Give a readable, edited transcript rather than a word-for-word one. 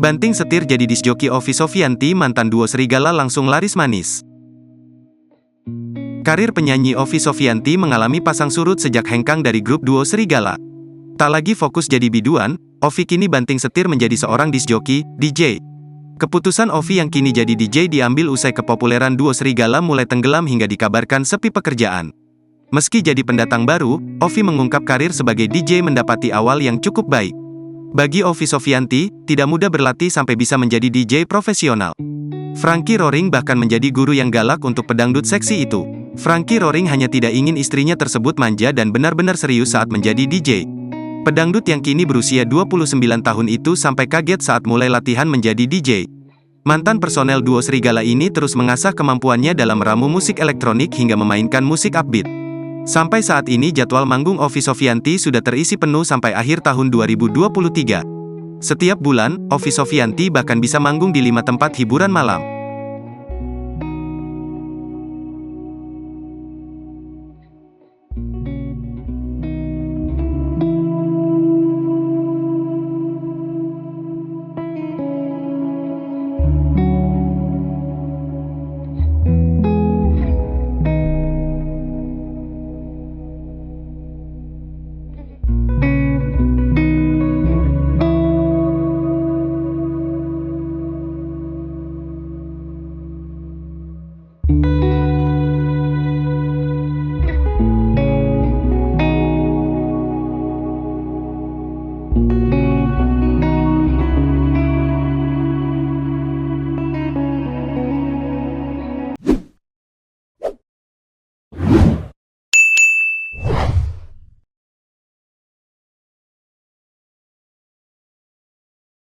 Banting setir jadi disc joki Ovi Sofyanti, mantan duo Serigala langsung laris manis. Karir penyanyi Ovi Sofyanti mengalami pasang surut sejak hengkang dari grup duo Serigala. Tak lagi fokus jadi biduan, Ovi kini banting setir menjadi seorang disc joki, DJ. Keputusan Ovi yang kini jadi DJ diambil usai kepopuleran duo Serigala mulai tenggelam hingga dikabarkan sepi pekerjaan. Meski jadi pendatang baru, Ovi mengungkap karir sebagai DJ mendapati awal yang cukup baik. Bagi Ovi Sofyanti, tidak mudah berlatih sampai bisa menjadi DJ profesional. Frankie Roring bahkan menjadi guru yang galak untuk pedangdut seksi itu. Frankie Roring hanya tidak ingin istrinya tersebut manja dan benar-benar serius saat menjadi DJ. Pedangdut yang kini berusia 29 tahun itu sampai kaget saat mulai latihan menjadi DJ. Mantan personel duo Serigala ini terus mengasah kemampuannya dalam meramu musik elektronik hingga memainkan musik upbeat. Sampai saat ini jadwal manggung Ovi Sofyanti sudah terisi penuh sampai akhir tahun 2023. Setiap bulan, Ovi Sofyanti bahkan bisa manggung di 5 tempat hiburan malam.